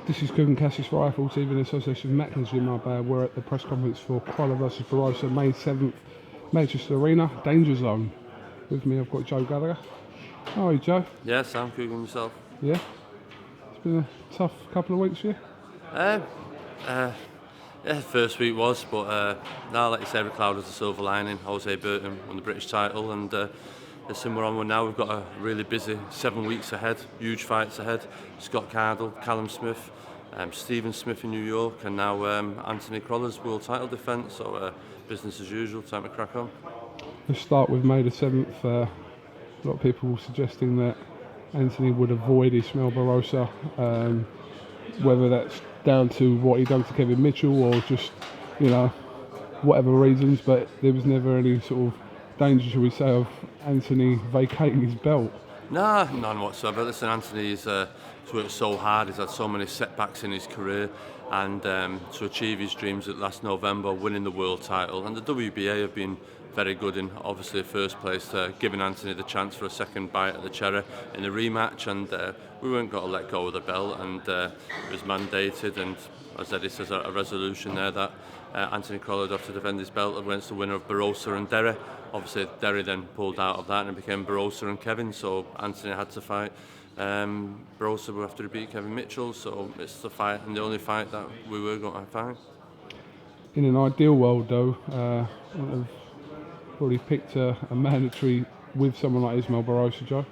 This is QUIGG and CASSIUS Rifle TV in association with Macklin's Gym. We're at the press conference for CROLLA versus BARROSO, May 7th, Manchester Arena, Danger Zone. With me I've got Joe Gallagher. How are you, Joe? Yeah, Sam, QUIGG and yourself. Yeah? It's been a tough couple of weeks for you? Yeah, first week was, but now, like you say, every cloud has a silver lining. Jose Burton won the British title, and as we're on with now, we've got a really busy 7 weeks ahead, huge fights ahead. Scott Cardle, Callum Smith, Stephen Smith in New York, and now Anthony CROLLA's world title defence, so business as usual, time to crack on. Let's start with May the 7th. A lot of people suggesting that Anthony would avoid Ismael Barroso, whether that's down to what he done to Kevin Mitchell or just, whatever reasons, but there was never any sort of danger, shall we say, of Anthony vacating his belt. Nah, none whatsoever. Listen, Anthony's worked so hard, he's had so many setbacks in his career, and to achieve his dreams at last November, winning the world title, and the WBA have been very good in, obviously, first place, giving Anthony the chance for a second bite at the cherry in the rematch, and we weren't going to let go of the belt, and it was mandated, and as Eddie says, a resolution there that Anthony CROLLA would have to defend his belt against the winner of Barroso and Derry. Obviously, Derry then pulled out of that and it became Barroso and Kevin, so Anthony had to fight. Barroso would have to beat Kevin Mitchell, so it's the fight and the only fight that we were going to fight. In an ideal world, though, I would have probably picked a mandatory with someone like Ismael Barroso, Joe.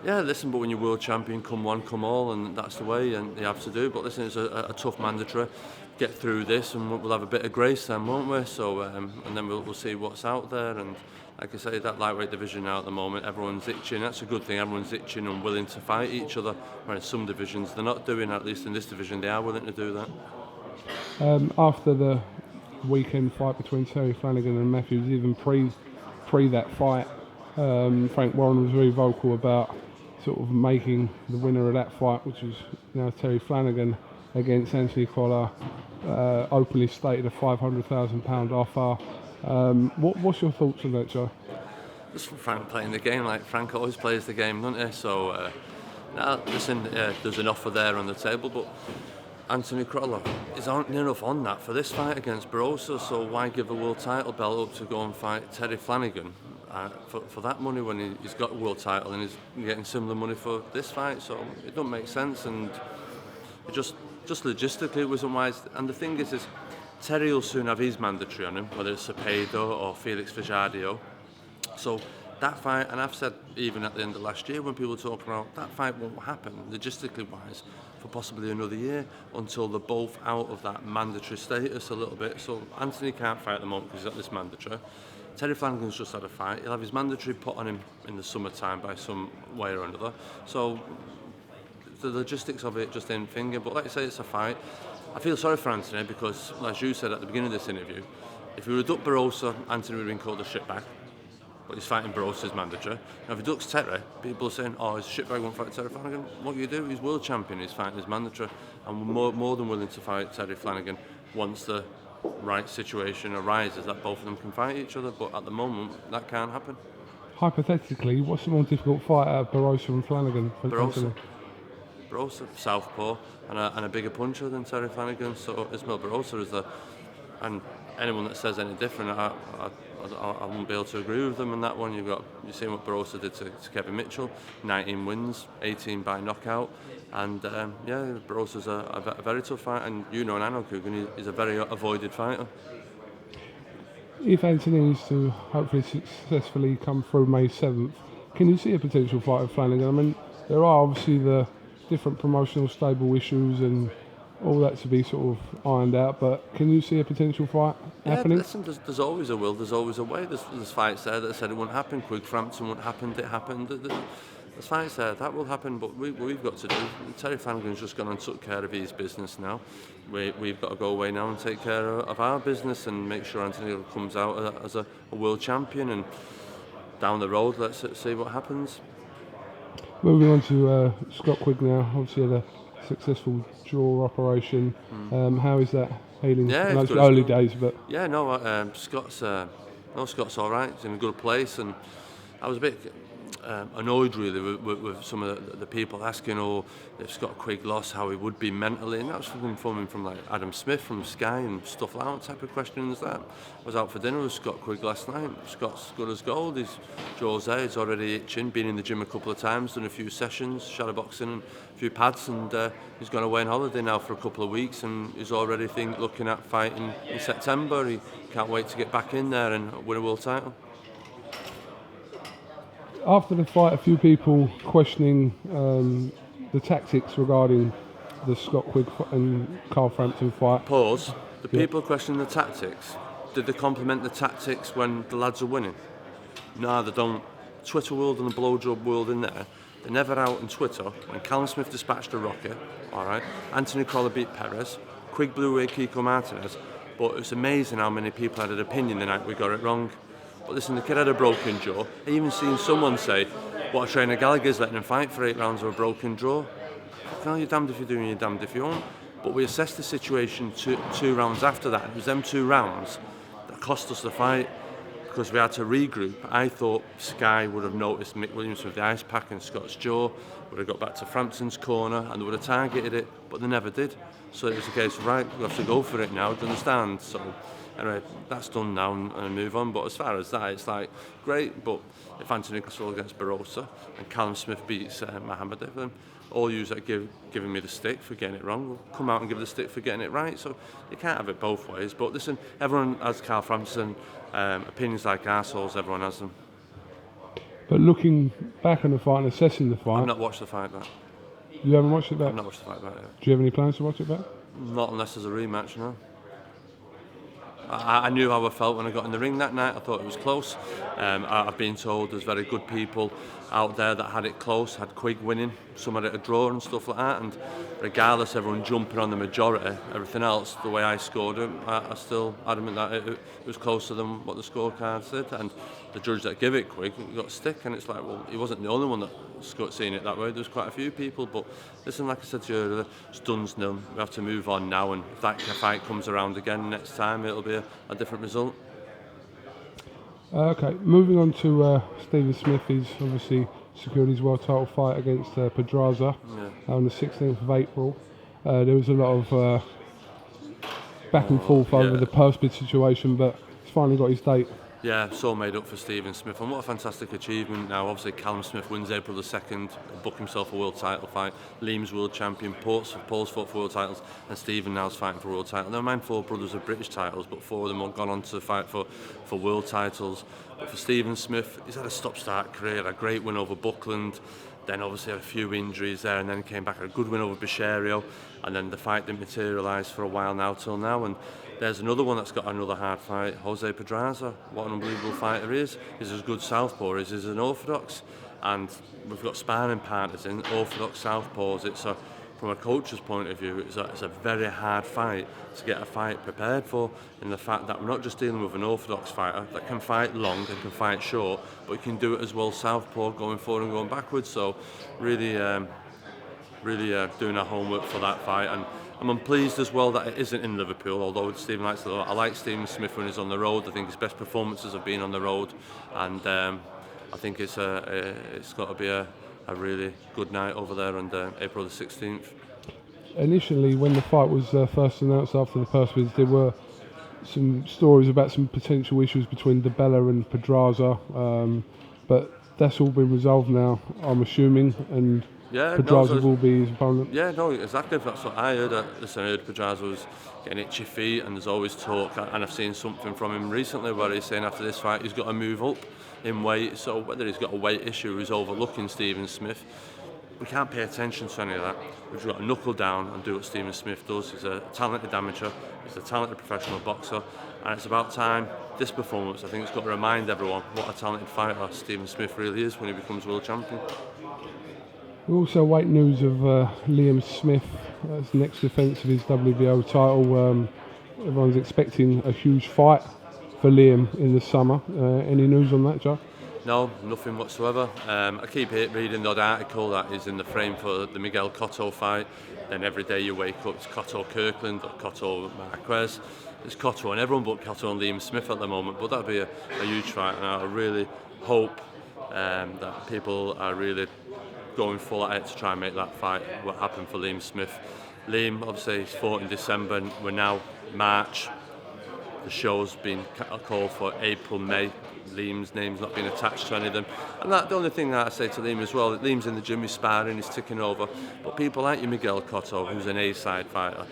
Yeah, listen, but when you're world champion, come one, come all, and that's the way, and you have to do. But listen, it's a tough mandatory. Get through this, and we'll have a bit of grace then, won't we? So, and then we'll see what's out there. And like I say, that lightweight division now at the moment, everyone's itching. That's a good thing. Everyone's itching and willing to fight each other. Whereas some divisions they're not doing. At least in this division, they are willing to do that. After the weekend fight between Terry Flanagan and Matthews, even pre that fight, Frank Warren was very vocal about sort of making the winner of that fight, which was Terry Flanagan against Anthony CROLLA, openly stated a £500,000 offer. What's your thoughts on that, Joe? Just Frank playing the game like Frank always plays the game, doesn't he? So, listen, there's an offer there on the table, but Anthony CROLLA is enough on that for this fight against Barroso, so why give a world title belt up to go and fight Terry Flanagan for that money when he's got a world title and he's getting similar money for this fight? So it don't make sense, and it just logistically it wasn't wise. And the thing is Terry will soon have his mandatory on him, whether it's Cepedo or Felix Fajardo. So that fight, and I've said even at the end of last year when people talk about that fight won't happen logistically wise for possibly another year until they're both out of that mandatory status a little bit. So Anthony can't fight at the moment because he's got this mandatory. Terry Flanagan's just had a fight. He'll have his mandatory put on him in the summertime by some way or another. So the logistics of it just ain't finger. But like I say, it's a fight. I feel sorry for Anthony because, as you said at the beginning of this interview, if he would have ducked Barroso, Anthony would have been called a shitbag. But he's fighting Barroso's mandatory. Now if he ducks Terry, people are saying, oh, his shitbag won't fight Terry Flanagan. What do you do? He's world champion, he's fighting his mandatory. And we're more than willing to fight Terry Flanagan once the right situation arises that both of them can fight each other. But at the moment, that can't happen. Hypothetically, what's the more difficult fight out of Barroso and Flanagan? Barroso, southpaw, and a bigger puncher than Terry Flanagan. So Ismael Barroso is and anyone that says any different, I wouldn't be able to agree with them on that one. You've seen what Barroso did to Kevin Mitchell, 19 wins, 18 by knockout, and Barroso's a very tough fight, and and I know KUGAN, he's a very avoided fighter. If Anthony is to hopefully successfully come through May 7th, can you see a potential fight with Flanagan? I mean, there are obviously the different promotional stable issues and all that to be sort of ironed out, but can you see a potential fight happening? Listen, there's always a will, there's always a way. There's fights there that said it wouldn't happen. Quigg Frampton wouldn't happen, it happened. There's fights there, that will happen, but we've got to do. Terry Flanagan's just gone and took care of his business now. We've got to go away now and take care of our business and make sure Anthony comes out as a world champion, and down the road, let's see what happens. Moving on to Scott Quigg now, obviously had a successful jaw operation. How is that healing? Yeah, I know it's early days, but yeah, Scott's all right. He's in a good place, and I was a bit annoyed really with some of the people asking, oh, if Scott Quigg lost, how he would be mentally, and that was coming from like Adam Smith from Sky and stuff like that type of questions. That I was out for dinner with Scott Quigg last night. Scott's good as gold. His jaw's there, he's already itching, been in the gym a couple of times, done a few sessions, shadow boxing and a few pads, and he's gone away on holiday now for a couple of weeks, and he's already looking at fighting in September. He can't wait to get back in there and win a world title. After the fight, a few people questioning the tactics regarding the Scott Quigg and Carl Frampton fight. Pause. The people questioning the tactics, did they compliment the tactics when the lads are winning? No, they don't. Twitter world and the blowjob world in there, they're never out on Twitter when Callum Smith dispatched a rocket, all right, Anthony CROLLA beat Perez, Quigg blew away Kiko Martinez, but it's amazing how many people had an opinion the night we got it wrong. But listen, the kid had a broken jaw. I even seen someone say, what a trainer Gallagher's letting him fight for 8 rounds of a broken jaw. No, you're damned if you do and you're damned if you won't. But we assessed the situation two rounds after that. It was them 2 rounds that cost us the fight because we had to regroup. I thought Sky would have noticed Mick Williams with the ice pack and Scott's jaw, would have got back to Frampton's corner and they would have targeted it, but they never did. So it was a case of, right, we have to go for it now, do you understand? So anyway, that's done now and move on. But as far as that, it's like, great, but if Anthony Castle against Barroso and Callum Smith beats Mohammed, then all yous that giving me the stick for getting it wrong will come out and give the stick for getting it right. So you can't have it both ways. But listen, everyone has Carl Frampton, opinions like arseholes, everyone has them. But looking back on the fight and assessing the fight... I've not watched the fight back. You haven't watched it back? I've not watched the fight back yet. Do you have any plans to watch it back? Not unless there's a rematch, no. I knew how I felt when I got in the ring that night. I thought it was close. I've been told there's very good people out there that had it close, had Quigg winning, some had it a draw and stuff like that, and regardless everyone jumping on the majority, everything else, the way I scored it, I still adamant that it was closer than what the scorecard said, and the judge that gave it Quigg got stick, and it's like, well, he wasn't the only one that seen it that way. There's quite a few people, but listen, like I said to you earlier, it's done's done. We have to move on now, and if that fight comes around again next time, it'll be a different result. Okay, moving on to Stephen Smith. He's obviously secured his world title fight against Pedraza on the 16th of April. There was a lot of back and forth over the purse bid situation, but he's finally got his date. Yeah, so made up for Stephen Smith, and what a fantastic achievement. Now, obviously, Callum Smith wins April the 2nd, book himself a world title fight. Liam's world champion, Paul's fought for world titles, and Stephen now's fighting for world title. Never mind 4 brothers with British titles, but 4 of them have gone on to fight for world titles. But for Stephen Smith, he's had a stop-start career, a great win over Buckland, then obviously had a few injuries there, and then came back a good win over Bishario, and then the fight didn't materialise for a while now till now. And there's another one that's got another hard fight, Jose Pedraza. What an unbelievable fighter he is. He's as good southpaw as he's an orthodox, and we've got sparring partners in orthodox southpaws. It's from a coach's point of view, it's a very hard fight to get a fight prepared for, in the fact that we're not just dealing with an orthodox fighter that can fight long and can fight short, but he can do it as well southpaw, going forward and going backwards. So really doing our homework for that fight, and I'm pleased as well that it isn't in Liverpool, although Stephen likes it a lot. I like Stephen Smith when he's on the road. I think his best performances have been on the road, and I think it's got to be a really good night over there on April the 16th. Initially, when the fight was first announced after the purse bids, there were some stories about some potential issues between DeBella and Pedraza, but that's all been resolved now, I'm assuming, and Pedraza will be his opponent. Yeah, no, exactly. That's what I heard. I heard Pedraza was getting itchy feet, and there's always talk, and I've seen something from him recently where he's saying after this fight he's got to move up in weight. So whether he's got a weight issue or he's overlooking Stephen Smith, we can't pay attention to any of that. We've got to knuckle down and do what Stephen Smith does. He's a talented amateur, he's a talented professional boxer, and it's about time. This performance, I think, it's got to remind everyone what a talented fighter Stephen Smith really is when he becomes world champion. We also await news of Liam Smith as next defence of his WBO title. Everyone's expecting a huge fight for Liam in the summer. Any news on that, Joe? No, nothing whatsoever. I keep reading the odd article that is in the frame for the Miguel Cotto fight. Then every day you wake up, it's Cotto Kirkland or Cotto Marquez. It's Cotto and everyone but Cotto and Liam Smith at the moment. But that'd be a huge fight, and I really hope that people are really going full at it to try and make that fight what happened for Liam Smith. Liam, obviously, he's fought in December, and we're now March. The show's been called for April, May. Liam's name's not been attached to any of them. And that, the only thing that I say to Liam as well, that Liam's in the gym, he's sparring, he's ticking over. But people like you, Miguel Cotto, who's an A-side fighter,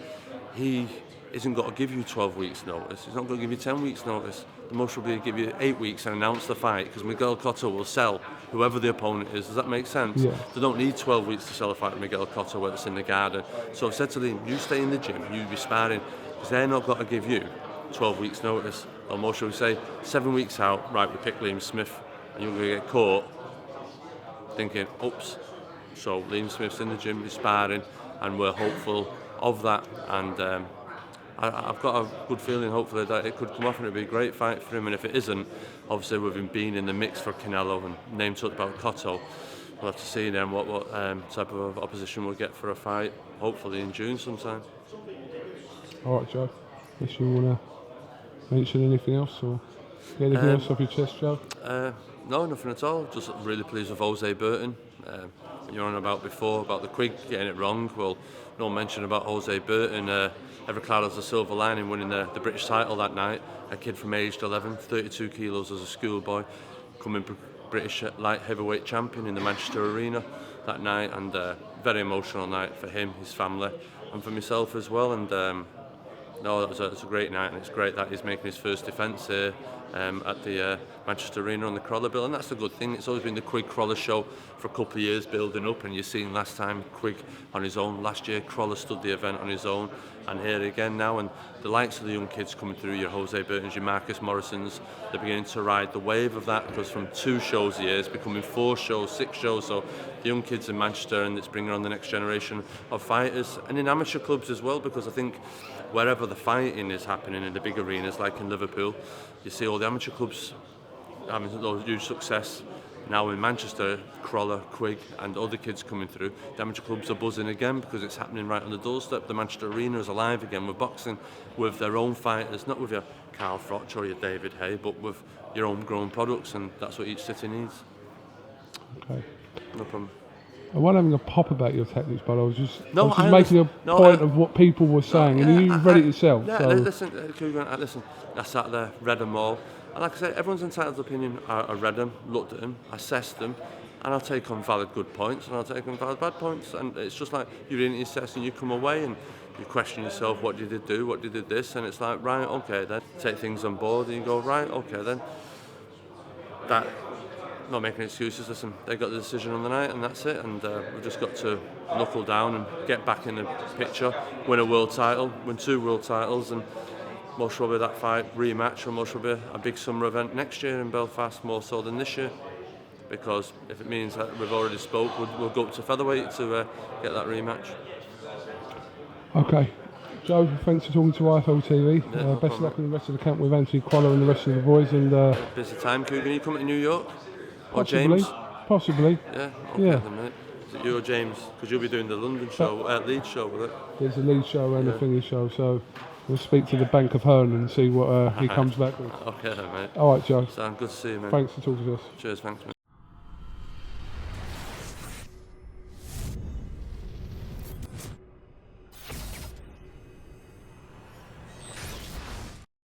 he isn't got to give you 12 weeks notice. He's not going to give you 10 weeks notice. The most will be give you 8 weeks and announce the fight, because Miguel Cotto will sell whoever the opponent is. Does that make sense? Yeah. They don't need 12 weeks to sell a fight with Miguel Cotto, whether it's in the garden. So I've said to Liam, you stay in the gym, you be sparring, because they're not got to give you 12 weeks notice. Or more shall we say, 7 weeks out, right, we pick Liam Smith, and you're going to get caught thinking, oops. So Liam Smith's in the gym, he's sparring, and we're hopeful of that. And I've got a good feeling, hopefully, that it could come off and it'd be a great fight for him. And if it isn't, obviously with him being in the mix for Canelo and name talked about Cotto, we'll have to see then what type of opposition we'll get for a fight, hopefully in June sometime. All right, Joe. Unless you want to mention anything else or get anything else off your chest, Joe? No, nothing at all. Just really pleased with Jose Burton. You're on about before about the Quigg getting it wrong. Well, no mention about Jose Burton. Every cloud has a silver lining, winning the British title that night. A kid from aged 11, 32 kilos as a schoolboy, coming British light heavyweight champion in the Manchester Arena that night, and very emotional night for him, his family, and for myself as well. And no, it was a great night, and it's great that he's making his first defence here at the Manchester Arena on the CROLLA bill, and that's the good thing. It's always been the Quigg CROLLA show for a couple of years building up, and you've seen last time Quigg on his own, last year CROLLA stood the event on his own, and here again now, and the likes of the young kids coming through, your Jose Burtons, your Marcus Morrisons, they're beginning to ride the wave of that, because from 2 shows a year it's becoming 4 shows, 6 shows, so the young kids in Manchester, and it's bringing on the next generation of fighters, and in amateur clubs as well, because I think wherever the fighting is happening in the big arenas like in Liverpool, you see all the amateur clubs having those huge success. Now in Manchester, CROLLA, Quigg and other kids coming through, the amateur clubs are buzzing again because it's happening right on the doorstep. The Manchester Arena is alive again with boxing, with their own fighters, not with your Carl Froch or your David Hay, but with your own grown products, and that's what each city needs. Okay. No problem. I wasn't having a pop about your tactics, but I was just I making a point of what people were saying, and you read it yourself. Yeah, so. listen, KUGAN, listen, I sat there, read them all, and like I said, everyone's entitled to opinion. I read them, looked at them, assessed them, and I'll take on valid good points, and I'll take on valid bad points, and it's just like you're in your assess and you come away and you question yourself, what did you do, what did you do this, and it's like, right, okay then, take things on board, and you go, right, okay then, that, not making excuses, listen, they got the decision on the night and that's it, and we've just got to knuckle down and get back in the picture, win a world title, win 2 world titles, and most probably that fight rematch, or most probably a big summer event next year in Belfast, more so than this year, because if it means that we've already spoke, we'll go up to featherweight to get that rematch. Okay. Joe, thanks for talking to IFL TV. Yeah, best of luck in the rest of the camp with Anthony CROLLA and the rest of the boys. And busy time, KUGAN. Are you coming to New York? Or possibly, James? Possibly. Yeah, okay Yeah. then, mate. Is it you or James? Because you'll be doing the London show, Leeds show with it. There's a lead show and a thingy show, so we'll speak to the Bank of Herne and see what he comes back with. Okay then, mate. All right, Joe. Sound good to see you, mate. Thanks for talking to us. Cheers, thanks, mate.